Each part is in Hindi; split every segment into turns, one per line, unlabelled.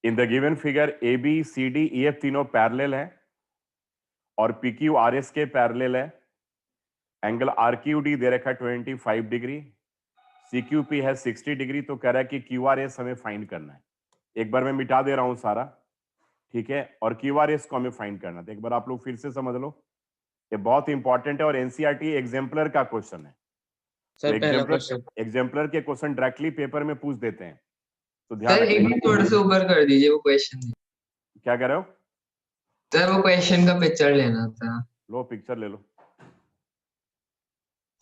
In the given figure A B C D E F तीनों पैरेलल है और पी क्यू आर एस के पैरेलल है। एंगल आर क्यू डी दे रखा है 25 डिग्री, सी क्यू पी है 60 डिग्री। तो कह रहा है कि क्यू आर एस हमें फाइंड करना है। एक बार मैं मिटा दे रहा हूं सारा, ठीक है, और क्यू आर एस को हमें फाइंड करना है। तो एक बार आप लोग फिर से समझ लो, ये बहुत इंपॉर्टेंट है और एनसीईआरटी एग्जाम्पलर का क्वेश्चन है। तो
सर पहला क्वेश्चन
एग्जाम्पलर के क्वेश्चन डायरेक्टली पेपर में पूछ देते हैं, तो ध्यान
सर एक
रखिएगा।
बार थोड़ा सा ऊपर कर दीजिए वो क्वेश्चन।
क्या कह रहे हो?
सर वो क्वेश्चन का पिक्चर लेना था।
लो पिक्चर ले लो।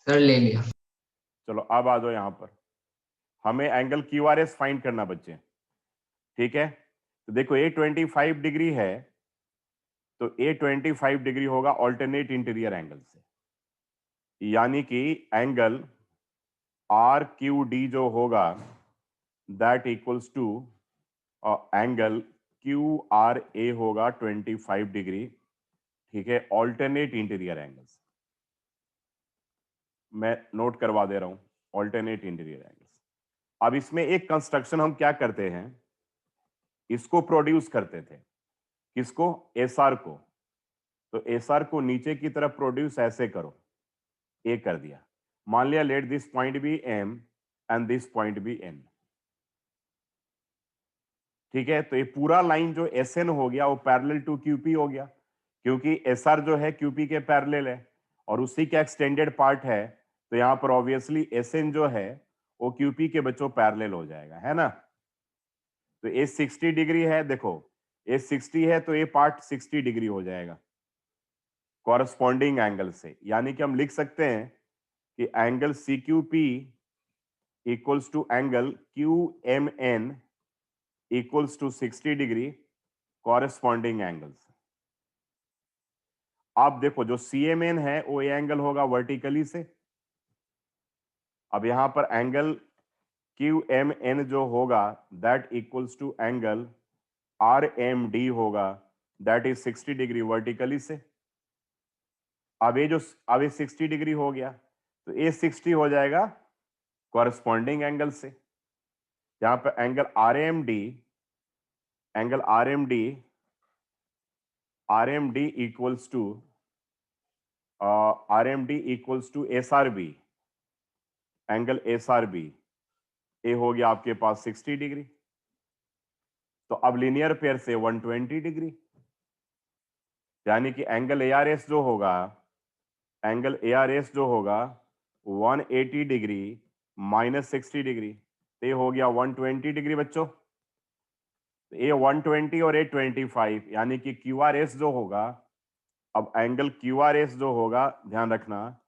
सर ले लिया।
चलो अब आ जाओ यहां पर, हमें angle Q R S find करना बच्चे, ठीक है। तो देखो ए 25 डिग्री है, तो ए 25 डिग्री होगा ऑल्टरनेट इंटीरियर एंगल से, यानी कि एंगल आर क्यू डी जो होगा that equals to angle Q R A होगा 25 डिग्री, ठीक है, ऑल्टरनेट इंटीरियर एंगल्स। मैं नोट करवा दे रहा हूं, ऑल्टरनेट इंटीरियर एंगल्स। अब इसमें एक कंस्ट्रक्शन हम क्या करते हैं, इसको प्रोड्यूस करते थे, किसको? एस आर को। तो एस आर को नीचे की तरफ प्रोड्यूस ऐसे करो, ए कर दिया। मान लिया let this point be M and this point be N, ठीक है। तो ये पूरा लाइन जो एस एन हो गया वो पैरेलल टू क्यूपी हो गया, क्योंकि एस आर जो है क्यूपी के पैरेलल है और उसी का एक्सटेंडेड पार्ट है। तो यहां पर ऑब्वियसली एस एन जो है वो क्यूपी के बच्चों पैरेलल हो जाएगा, है ना। तो ए 60 डिग्री है, देखो ए 60 है तो ये पार्ट 60 डिग्री हो जाएगा कॉरस्पॉन्डिंग एंगल से, यानी कि हम लिख सकते हैं कि angle C Q P equals to angle Q M N equals to 60 degree corresponding angles. आप देखो जो सी एम एन है वो ये एंगल होगा वर्टिकली से। अब यहां पर एंगल क्यू एम एन जो होगा that equals to angle R M D होगा दैट इज 60 डिग्री वर्टिकली से। अब ये 60 डिग्री हो गया, तो ये 60 हो जाएगा कॉरस्पॉन्डिंग एंगल से। यहां पर angle R M D equals to S R B, angle S R B A हो गया आपके पास 60 डिग्री। तो अब लीनियर पेयर से 120 डिग्री, यानी कि एंगल ए आर एस जो होगा 180 डिग्री माइनस 60 डिग्री, तो ये हो गया 120 डिग्री बच्चों। तो ये 120 और ये 25, यानी कि क्यू आर एस जो होगा, अब एंगल क्यू आर एस जो होगा ध्यान रखना,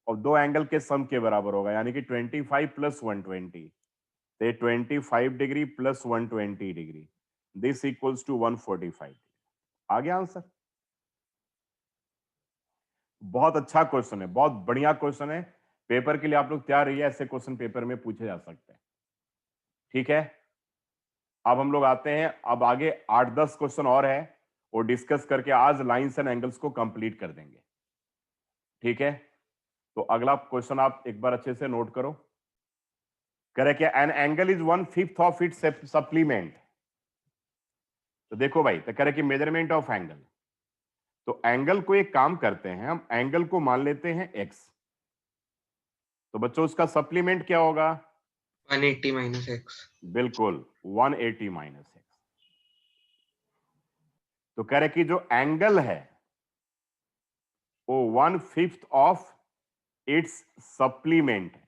और दो एंगल के सम के बराबर होगा, यानी कि 25 प्लस 120, तो 25 degree plus 120 degree, this equals to 145। आ गया आंसर? बहुत अच्छा क्वेश्चन है, बहुत बढ़िया क्वेश्चन है। पेपर के लिए आप लोग तैयार रहिए, ऐसे क्वेश्चन पेपर में पूछे जा सकते हैं, ठीक है। अब हम लोग आते हैं, अब आगे 8-10 क्वेश्चन और है, वो डिस्कस करके आज लाइंस एंड एंगल्स को कंप्लीट कर देंगे, ठीक है। तो अगला क्वेश्चन आप एक बार अच्छे से नोट करो। करे क्या, an angle is 1/5 of its supplement. तो देखो भाई, तो करे कि मेजरमेंट ऑफ एंगल, तो एंगल को एक काम करते हैं, हम एंगल को मान लेते हैं एक्स, तो बच्चों उसका सप्लीमेंट क्या होगा?
180 माइनस एक्स।
बिल्कुल 180 माइनस एक्स। तो कह रहे कि जो एंगल है वो 1/5 ऑफ इट्स सप्लीमेंट है।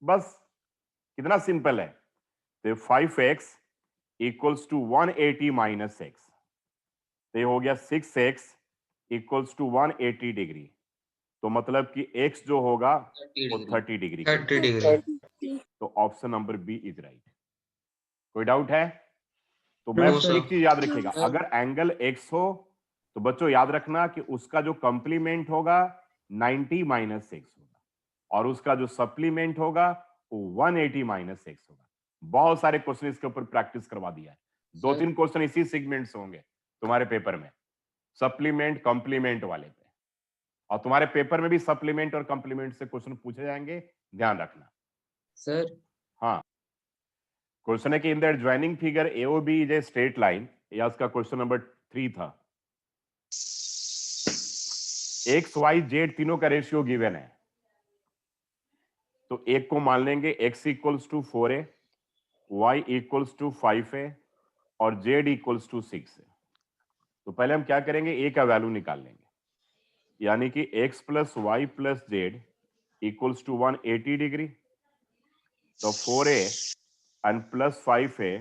बस कितना सिंपल है। तो 5x equals to 180 minus x, तो ये हो गया 6x इक्वल्स टू 180 डिग्री। तो मतलब कि x जो होगा वो 30 डिग्री का।
30 डिग्री।
तो option number B is right. कोई डाउट है? तो मैं
नो सर।
एक चीज याद रखिएगा, अगर एंगल x हो तो बच्चों याद रखना कि उसका जो कंप्लीमेंट होगा 90 माइनस एक्स होगा और उसका जो सप्लीमेंट होगा वो 180 माइनस एक्स होगा। बहुत सारे क्वेश्चन इसके ऊपर प्रैक्टिस करवा दिया है, 2-3 क्वेश्चन इसी सेगमेंट से होंगे तुम्हारे पेपर में, सप्लीमेंट कंप्लीमेंट वाले पे, और तुम्हारे पेपर में भी सप्लीमेंट और कंप्लीमेंट से क्वेश्चन पूछे जाएंगे, ध्यान रखना।
सर
हाँ क्वेश्चन है कि in the adjoining figure AOB is a straight line, या उसका क्वेश्चन नंबर 3 था। एक्स वाई जेड तीनों का रेशियो गिवन है, तो एक को मान लेंगे x equals to 4a, y equals to 5a और z इक्वल्स टू 6a। तो पहले हम क्या करेंगे, a का वैल्यू निकाल लेंगे, यानी कि x plus y plus z equals to 180 degree, तो 4a and plus 5a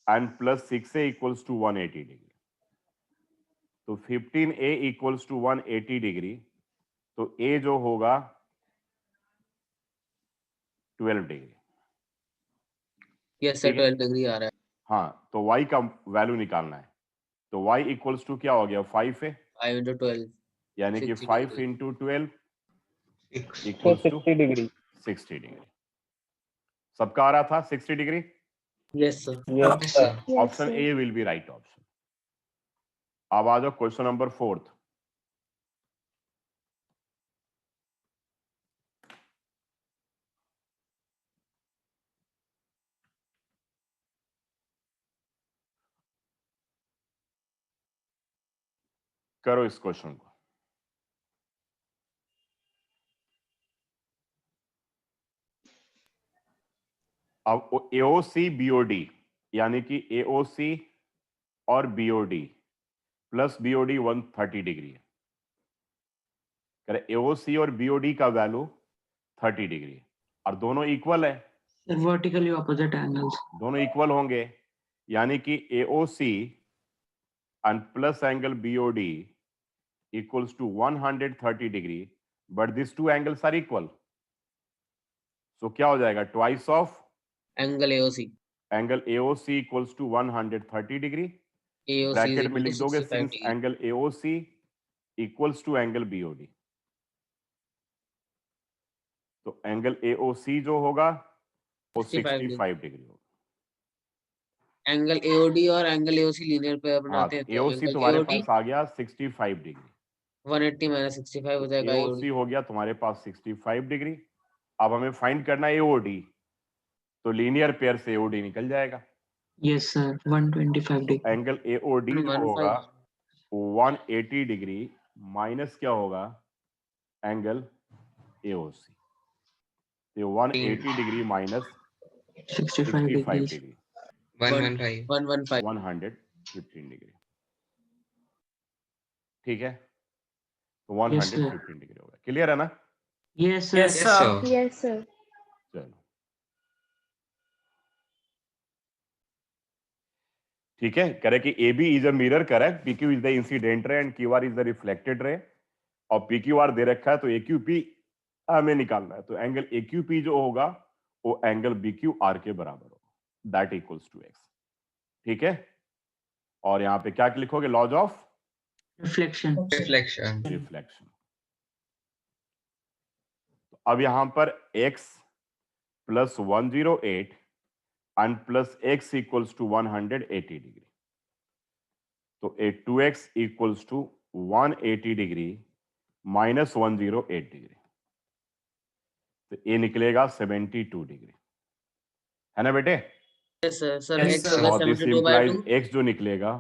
and plus 6a equals to 180 degree. तो 15a इक्वल्स टू 180 डिग्री, तो a जो होगा 12 डिग्री।
यस सर, 12 डिग्री आ रहा है।
हाँ, तो y का वैल्यू निकालना है, तो y इक्वल्स टू क्या हो गया, 5a,
5 into 12,
यानी कि
60
5
degree.
Into 12
6
equals to
60 degree.
60 degree. सबका आ रहा था 60 degree.
Yes sir.
Yes sir.
Option A will be right option. अब आ जाओ क्वेश्चन नंबर 4। करो इस क्वेश्चन को। अब एओसी बीओडी, यानी कि एओसी और बीओडी प्लस बीओडी 130 डिग्री है। एओसी और बीओडी का वैल्यू 30 डिग्री है और दोनों इक्वल है,
वर्टिकली ऑपोजिट एंगल्स,
दोनों इक्वल होंगे, यानी कि AOC and plus angle BOD equals to 130 degree, but these two angles are equal. So क्या हो जाएगा, twice of
angle AOC,
angle AOC equals to 130 degree.
AOC is
bracket में
equal
लिख
to
दोगे
65
since
degree.
angle AOC equals to angle BOD. तो एंगल AOC जो होगा वो 65 डिग्री होगा।
एंगल AOD और एंगल AOC लीनियर पेयर
हाँ,
बनाते हैं, तो
AOC
एंगल
तुम्हारे
AOD
पास आ गया 65 डिग्री,
180 माइनस 65 हो जाएगा AOD।
AOC हो गया तुम्हारे पास 65 डिग्री। अब हमें फाइंड करना है AOD, तो लीनियर पेयर से AOD निकल जाएगा।
Yes sir, 125 degree.
Angle AOD जो
115
होगा 180 डिग्री माइनस क्या होगा, एंगल AOC, तो 180 degree minus
65 degree.
Degree
115
115 degree, ठीक है, तो
Yes, sir.
115 डिग्री होगा। क्लियर है ना?
Yes sir.
Yes, sir.
Yes, sir.
चलो ठीक है, करे कि AB is a mirror, correct, PQ is the incident ray and QR is the reflected ray, और PQR दे रखा है, तो AQP हमें निकालना है, तो एंगल AQP जो होगा वो एंगल BQR के बराबर होगा, दैट इक्वल्स टू x, ठीक है। और यहाँ पे क्या लिखोगे, लॉज ऑफ
रिफ्लेक्शन।
रिफ्लेक्शन। तो अब यहां पर x plus 108 and plus x equals to 180 degree, तो 2x equals to 180 degree minus 108 degree, तो ये निकलेगा 72 डिग्री, है ना बेटे?
Yes, sir. Sir,
Yes,
X
sir.
होगा
और दिस
72 by 2,
इंप्लाइज x जो निकलेगा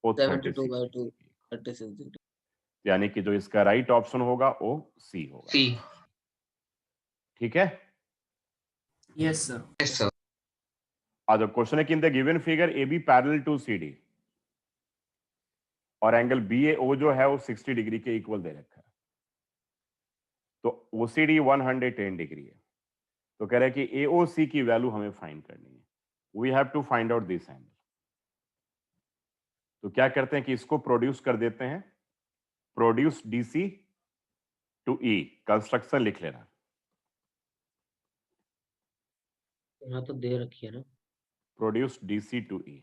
वो
72 by 2,
36,
36 degree.
यानी कि जो इसका राइट ऑप्शन होगा वो C होगा,
C.
ठीक है।
Yes sir.
Yes, sir.
आज क्वेश्चन है कि in the given figure AB parallel to CD और एंगल BAO जो है वो 60 डिग्री के इक्वल दे रखा है, तो OCD 110 डिग्री है, तो कह रहा है कि AOC की वैल्यू हमें फाइंड करनी है, we have to find out this angle. तो क्या करते हैं कि इसको प्रोड्यूस कर देते हैं, produce DC to E, construction लिख लेना,
यहाँ तो दे रखी है ना।
Produce DC to E।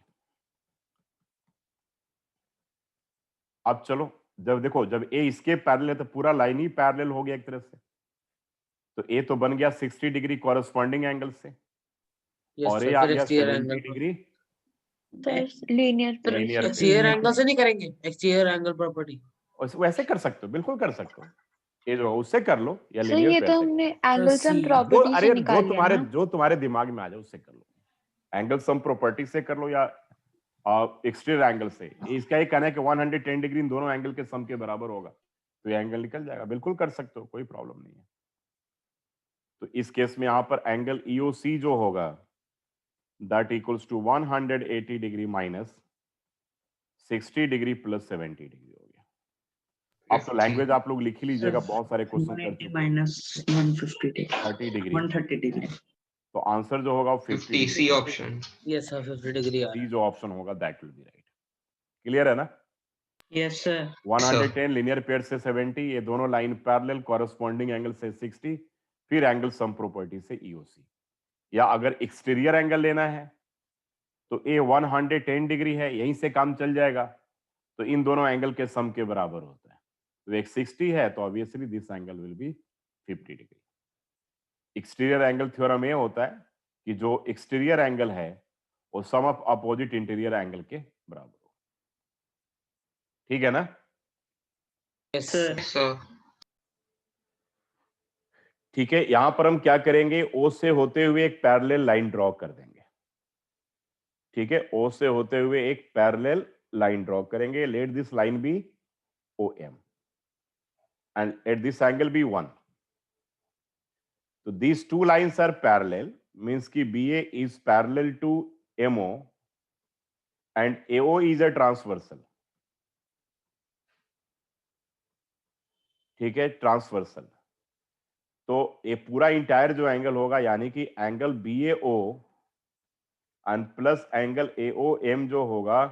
अब चलो, जब देखो जब A इसके पैरेलल है तो पूरा लाइन ही पैरेलल हो गया एक तरह से, तो A तो बन गया 60 डिग्री कॉरेस्पॉन्डिंग एंगल से,
Yes,
और
sir.
ये आ
फिर
गया
exterior
70
angle पर।
डिग्री
That's linear
फिर
Linear
exterior
pair.
angle से नहीं करेंगे, exterior angle property.
वैसे कर सकते हो, बिल्कुल कर सकते हो, ये जो उससे कर लो या
सर
लीनियर
ये
पेयर
तो
से,
हमने एंगल्स एंड
C.
प्रॉपर्टी से
जो
निकाल लिया
तुम्हारे
ना।
जो तुम्हारे दिमाग में आ जाए उससे कर लो, एंगल सम प्रॉपर्टी से कर लो या एक्सटीरियर एंगल से। इसका ही कहना है कि 110 डिग्री इन दोनों एंगल के सम के बराबर होगा, तो ये एंगल निकल जाएगा। बिल्कुल कर सकते हो, कोई प्रॉब्लम नहीं है। तो इस केस में यहां पर एंगल EOC जो होगा that equals to 180 degree minus 60 degree plus 70 degree हो गया। अब तो लैंग्वेज आप लोग लिख ही लीजिएगा, बहुत सारे क्वेश्चन कर
180
चुके हैं।
Minus 150
30 degree,
130 degree.
तो आंसर जो होगा वो 50
50 C
degree.
Option.
Yes sir 50 degree आ
सी जो ऑप्शन होगा that will be right. Clear है ना?
Yes sir.
110 लिनियर पेयर से 70, ये दोनों लाइन पैरेलल, कॉरेस्पॉन्डिंग एंगल से 60, फिर एंगल सम प्रॉपर्टी से EOC। या अगर एक्सटीरियर एंगल लेना है तो ये 110 डिग्री है, यहीं से काम चल जाएगा, तो इन दोनों एंगल के सम के बराबर होता है। तो एक 60 है तो obviously this angle will be 50 degree. Exterior angle theorem ये होता है कि जो एक्सटीरियर एंगल है वो सम ऑफ अपोजिट इंटीरियर एंगल के बराबर हो। ठीक है ना?
यस
सर
सर
ठीक है, यहां पर हम क्या करेंगे, O से होते हुए एक पैरेलल लाइन ड्रॉ कर देंगे। ठीक है, O से होते हुए एक पैरेलल लाइन ड्रॉ करेंगे। Let this line be OM and at this angle be 1. So these two lines are parallel, means ki BA is parallel to MO and AO is a transversal. ठीक है, ट्रांसवर्सल। तो ये पूरा इंटायर जो एंगल होगा यानी कि angle BAO and plus angle AOM जो होगा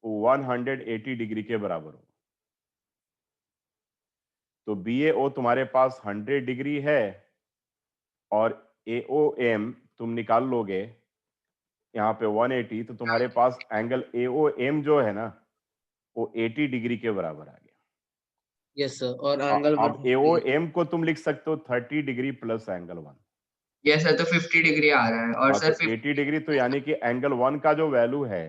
वो 180 डिग्री के बराबर होगा। तो BAO तुम्हारे पास 100 डिग्री है और AOM तुम निकाल लोगे यहाँ पे 180, तो तुम्हारे पास एंगल AOM जो है ना वो 80 डिग्री के बराबर आ गया।
Yes sir. और एंगल
अब AOM को तुम लिख सकते हो 30 degree plus angle 1।
Yes sir, तो 50 डिग्री आ रहा है। और सर
तो 80 डिग्री, तो यानी कि एंगल 1 का जो वैल्यू है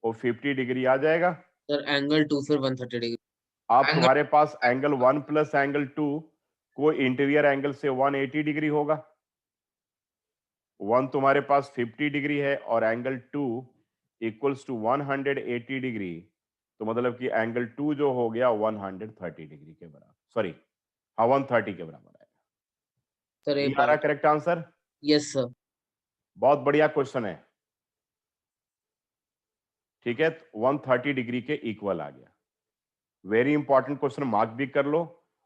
वो 50 डिग्री आ जाएगा।
सर एंगल 2 फिर 130 डिग्री।
अब
Angle-
तुम्हारे पास एंगल 1 प्लस एंगल 2 को इंटीरियर एंगल से 180 डिग्री होगा। 1 तुम्हारे पास 50 डिग्री है और एंगल 2 इक्वल्स टू 180 डिग्री, तो मतलब कि एंगल 2 जो हो गया 130 डिग्री के बराबर, सॉरी हाँ 130 के बराबर आएगा।
सर
ये आ रहा करेक्ट आंसर?
Yes sir.
बहुत बढ़िया क्वेश्चन है। ठीक है, 130 डिग्री के इक्वल आ गया। वेरी इंपॉर्टेंट क्वेश्चन, मार्क भी कर लो।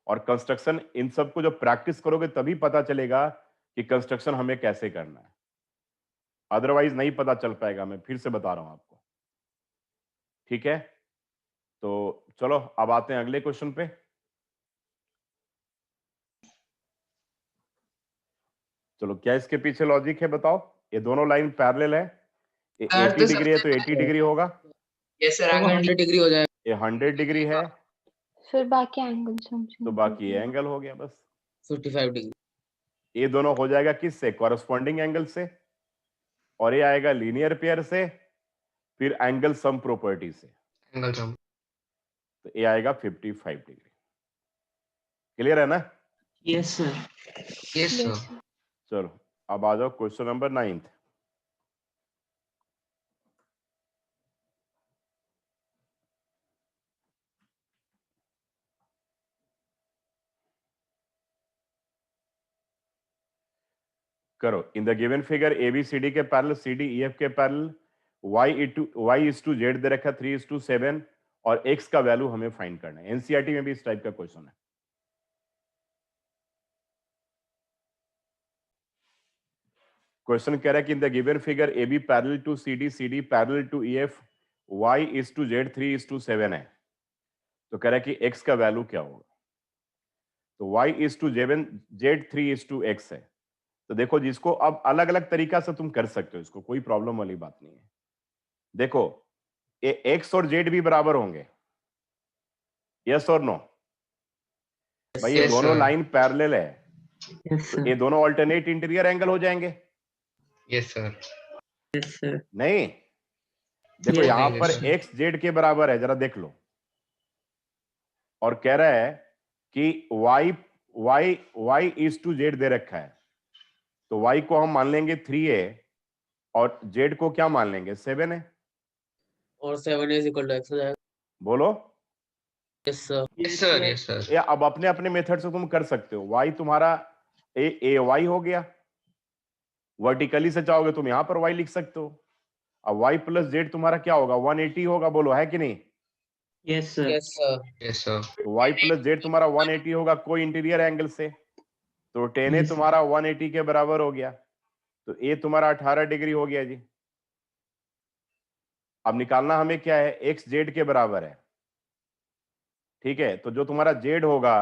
और कंस्ट्रक्शन इन सबको जब प्रैक्टिस करोगे तभी पता चलेगा कि कंस्ट्रक्शन हमें कैसे करना है, अदरवाइज नहीं पता चल पाएगा। मैं फिर से बता रहा हूं आपको। ठीक है, तो चलो अब आते हैं अगले क्वेश्चन पे। चलो, क्या इसके पीछे लॉजिक है बताओ? ये दोनों लाइन पैरेलल है, ये 80 डिग्री है तो 80 डिग्री होगा,
यस सर,
तो वो
एंगल
100 डिग्री हो जाएगा।
ये 100 डिग्री है
सर बाकी एंगल
तो बाकी ये एंगल हो गया बस।
55 डिग्री।
ये दोनों हो जाएगा किससे? कॉरेस्पॉन्डिंग एंगल से, और ये आएगा लीनियर पेयर से, फिर एंगल सम प्रॉपर्टी से,
एंगल सम।
तो ये आएगा 55 डिग्री। क्लियर है ना?
Yes sir.
Yes sir.
चलो अब आ जाओ क्वेश्चन नंबर 9। करो। इन द गिवन फिगर ABCD के पैरेलल, CDEF के parallel, y is to z दे रखा 3:7 और x का वैल्यू हमें फाइंड करना है। एनसीईआरटी में भी इस टाइप का क्वेश्चन है। क्वेश्चन कह रहा है कि in the given figure AB parallel to CD, CD parallel to EF, y is to z 3:7 है, तो कह रहा है कि x का वैल्यू क्या होगा। तो y is to z 3:x है। तो देखो, जिसको अब अलग अलग तरीका से तुम कर सकते हो, इसको कोई प्रॉब्लम वाली बात नहीं है। देखो, ये x और z भी बराबर होंगे, यस और नो? भाई ये
Yes,
दोनों
sir.
लाइन पैरेलल है,
यस
तो
सर।
ये दोनों अल्टरनेट इंटीरियर एंगल हो जाएंगे।
Yes sir.
Yes sir.
नहीं, देखो
Yes,
यहां
नहीं,
पर
नहीं,
x z के बराबर है, जरा देख लो। और कह रहा है कि y is to z दे रखा है, तो y को हम मान लेंगे 3a और जेड को क्या मान लेंगे, 7 है,
और 7 इज इक्वल टू x हो जाएगा।
बोलो।
Yes sir.
Yes, sir. Yes, sir.
ये अब अपने अपने मेथड से तुम कर सकते हो। y तुम्हारा ए वाई हो गया, वर्टिकली से चाहोगे तुम यहां पर y लिख सकते हो। अब y प्लस जेड तुम्हारा क्या होगा, 180 होगा, बोलो है कि नहीं।
Yes, sir.
Yes sir.
Yes, sir.
तो y प्लस जेड तुम्हारा 180 होगा कोई इंटीरियर एंगल से, तो tan ए
Yes.
तुम्हारा 180 के बराबर हो गया, तो a तुम्हारा 18 डिग्री हो गया जी। अब निकालना हमें क्या है, x जेड के बराबर है, ठीक है। तो जो तुम्हारा जेड होगा,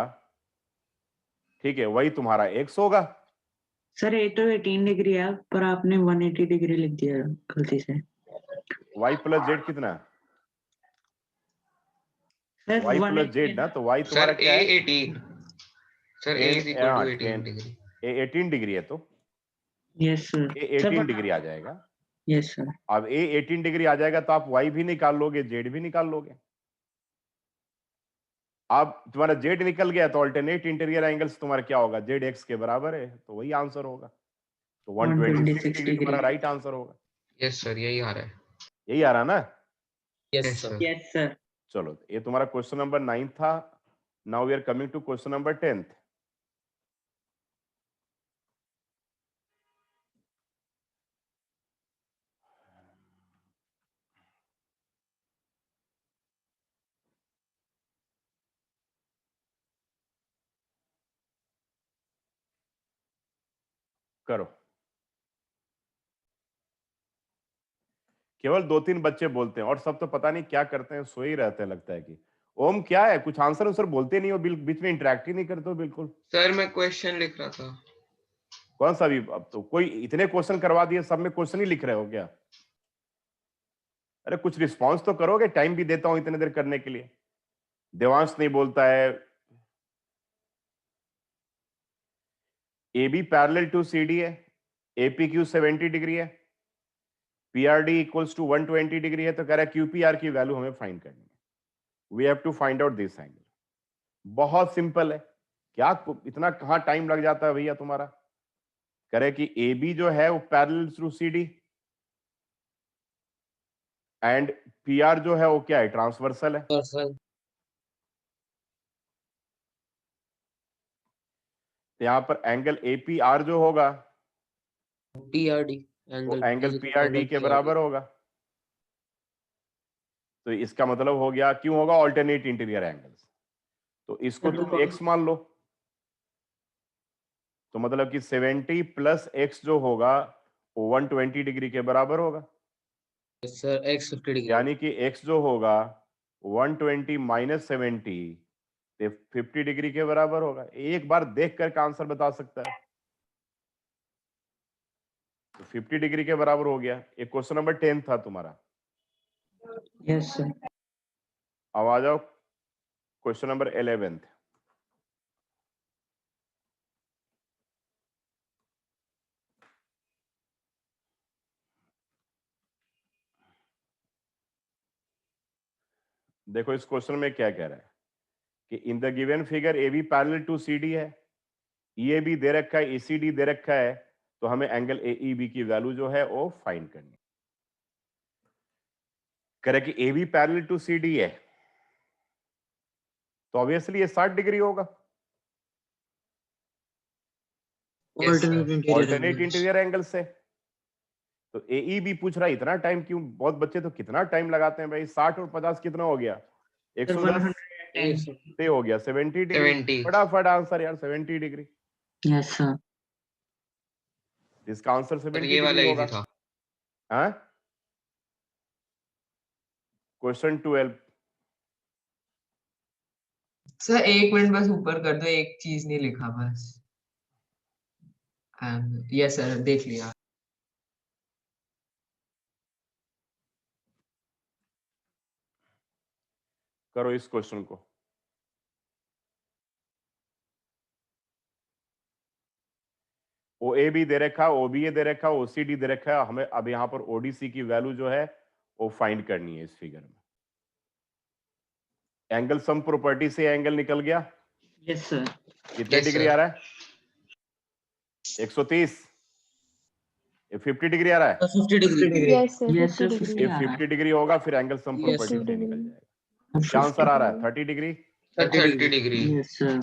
ठीक है, वही तुम्हारा x होगा।
सर ये तो 18 डिग्री है पर आपने 180 डिग्री लिख दिया गलती से।
y प्लस जेड कितना,
सर
y प्लस
180
जेड ना, तो y
Sir,
तुम्हारा क्या है,
A18. Sir, A is equal to 18 degree.
a 18 degree है, तो
यस सर।
a 18 डिग्री आ जाएगा।
Yes sir.
अब a 18 डिग्री आ जाएगा तो आप y भी निकाल लोगे, z भी निकाल लोगे। अब तुम्हारा z निकल गया तो अल्टरनेट इंटीरियर एंगल्स तुम्हारा क्या होगा, z x के बराबर है, तो वही आंसर होगा। तो 126 डिग्री तुम्हारा राइट आंसर होगा।
Yes, sir. यही आ रहा है।
यही आ रहा ना।
Yes
Yes,
sir.
sir.
Yes sir.
चलो, ये तुम्हारा क्वेश्चन नंबर 9 था। Now we are coming to question number 10th। करो। केवल 2-3 बच्चे बोलते हैं और सब तो पता नहीं क्या करते हैं, सोए ही रहते हैं लगता है कि। ओम क्या है, कुछ आंसर उनसर बोलते नहीं हो, बीच में इंटरेक्ट ही नहीं करते हो बिल्कुल।
Sir, मैं क्वेश्चन लिख रहा था।
कौन सा भी, अब तो कोई इतने क्वेश्चन करवा दिए, सब में क्वेश्चन ही लिख रहे हो क्या। अरे कुछ रिस्पांस तो करोगे, टाइम भी देता हूं इतने देर करने के लिए। देवांश नहीं बोलता है। A B parallel to C D है, एपीक्यू 70 डिग्री है, पीआरडी इक्वल्स टू 120 डिग्री है, तो कह रहा है क्यूपीआर की वैल्यू हमें फाइंड करनी है। We have to find out this angle. बहुत सिंपल है, क्या इतना कहां टाइम लग जाता है भैया तुम्हारा। कह रहे कि ए बी जो है वो parallel to C D, and PR जो है वो क्या है, ट्रांसवर्सल है।
सर।
यहां पर एंगल एपीआर जो होगा
पीआरडी
वो एंगल पीआरडी के बराबर होगा। तो इसका मतलब हो गया, क्यों होगा, ऑल्टरनेट इंटीरियर एंगल्स। तो इसको तुम x मान लो, तो मतलब कि 70 प्लस x जो होगा वो 120 डिग्री के बराबर होगा।
Sir x 50 degree.
यानी कि x जो होगा 120 माइनस 70 50 डिग्री के बराबर होगा। एक बार देख करके आंसर बता सकता है। तो 50 डिग्री के बराबर हो गया। ये क्वेश्चन नंबर 10 था तुम्हारा।
Yes sir.
अब आ जाओ क्वेश्चन नंबर 11th। देखो इस क्वेश्चन में क्या कह रहा है कि in the given figure A B parallel to C D है, ई बी दे रखा है, ECD दे रखा है, तो हमें एंगल AEB की वैल्यू जो है वो फाइंड करनी है। कह रहा है कि A B parallel to C D है, तो ऑब्वियसली ये 60 डिग्री होगा।
Yes, sir.
Alternate interior angle से। तो AEB पूछ रहा है, इतना टाइम क्यों, बहुत बच्चे तो कितना टाइम लगाते हैं भाई। 60 और 50 कितना हो गया, 110 से हो गया 70 डिग्री।
70.
फटाफट आंसर यार, 70 डिग्री।
Yes sir.
इसका आंसर
Sir,
70
ये वाला
डिग्री
easy
होगा।
था।
हाँ, क्वेश्चन 12।
सर 1 मिनट बस ऊपर कर दो, एक चीज नहीं लिखा बस। यस सर, देख लिया।
करो इस क्वेश्चन को। ओ ए बी दे रखा है, OBA दे रखा है, OCD दे रखा है। हमें अब यहां पर ODC की वैल्यू जो है वो फाइंड करनी है इस फिगर में। एंगल सम प्रॉपर्टी से एंगल निकल गया।
Yes sir.
कितने
Yes,
डिग्री
sir.
आ रहा है, 130। ये 50 डिग्री आ रहा है?
50 degree.
Yes, sir.
Yes, sir,
50
50
degree.
ये
आ रहा है।
50 डिग्री होगा, फिर angle sum
Yes,
property
sir.
से निकल जाएगा। क्या आंसर आ रहा है? 30 डिग्री।
30 डिग्री।
Yes, sir.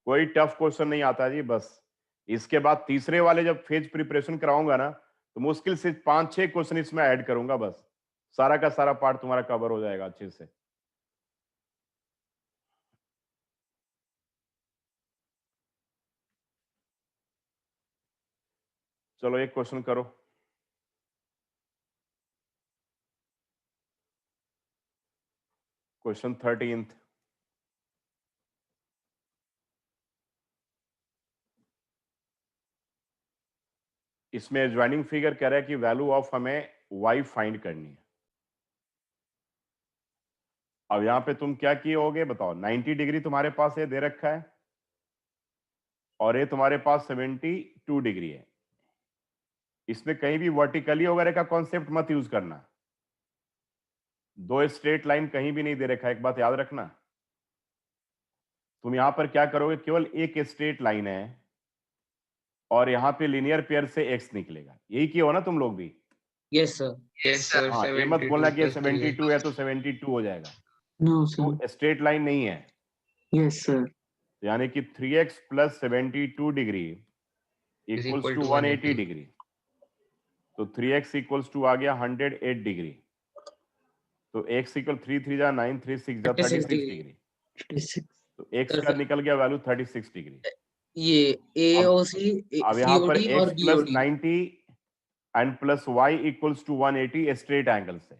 कोई टफ क्वेश्चन नहीं आता जी, बस इसके बाद तीसरे वाले जब फेज प्रिपरेशन कराऊंगा ना, तो मुश्किल से 5-6 क्वेश्चन इसमें ऐड करूंगा, बस सारा का सारा पार्ट तुम्हारा कवर हो जाएगा अच्छे से। चलो एक क्वेश्चन करो। Question 13th। इसमें ज्वाइनिंग फिगर कह रहा है कि वैल्यू ऑफ हमें y फाइंड करनी है। अब यहां पे तुम क्या किए होगे बताओ। 90 डिग्री तुम्हारे पास ये दे रखा है और ये तुम्हारे पास 72 डिग्री है। इसमें कहीं भी वर्टिकली वगैरह का कॉन्सेप्ट मत यूज करना। दो स्ट्रेट लाइन कहीं भी नहीं दे रखा है, एक बात याद रखना। तुम यहां पर क्या करोगे, केवल एक स्ट्रेट लाइन है और यहां पे लीनियर पेयर से x निकलेगा। यही किया हो ना तुम लोग भी?
Yes sir.
Yes sir.
हाँ, ये मत बोलना कि
72
72 है तो 72 हो जाएगा।
No, sir.
तो स्ट्रेट लाइन नहीं है,
Yes, sir.
यानी कि 3x plus 72 degree equals to 180 degree. तो 3x इक्वल्स टू आ गया 108 डिग्री। तो x इक्वल 3 3 जा 9 3 6 जा 36 डिग्री।
56.
तो x का निकल गया वैल्यू 36 डिग्री।
ये AOC,
अब यहाँ पर
COD और
x plus
BOD।
90 and plus y equals to 180 straight angle से।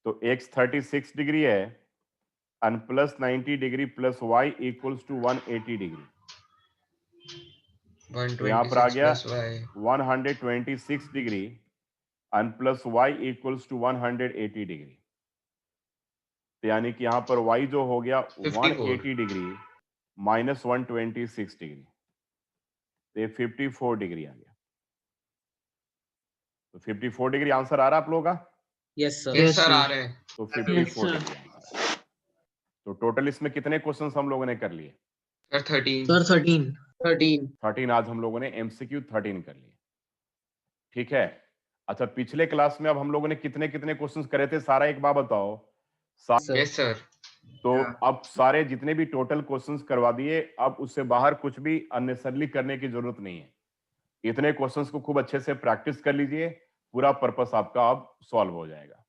तो x 36 डिग्री है and plus 90 degree plus y equals to 180 degree. तो यहाँ पर आ
126
गया
plus y
126 degree and plus y equals to 180 degree. तो यानी कि यहाँ पर y जो हो गया
54
180 डिग्री माइनस 126 डिग्री, तो ये 54 डिग्री आ गया। तो 54 डिग्री आंसर आ रहा है आप लोगों का?
Yes sir.
यस सर आ रहे हैं।
तो
Yes,
54
sir.
डिग्री आंसर है। तो टोटल इसमें कितने क्वेश्चंस हम लोगों ने कर लिए?
सर 13।
सर 13।
13 आज हम लोगों ने MCQ 13 कर लिए। ठीक है। अच्छा, पिछले क्लास में अब हम लोगों ने कितने कितने क्वेश्चंस करे थे, सारा एक बार बताओ।
Yes sir.
तो अब सारे जितने भी टोटल क्वेश्चंस करवा दिए, अब उससे बाहर कुछ भी अननेसेसरली करने की जरूरत नहीं है। इतने क्वेश्चंस को खूब अच्छे से प्रैक्टिस कर लीजिए, पूरा पर्पस आपका अब सॉल्व हो जाएगा।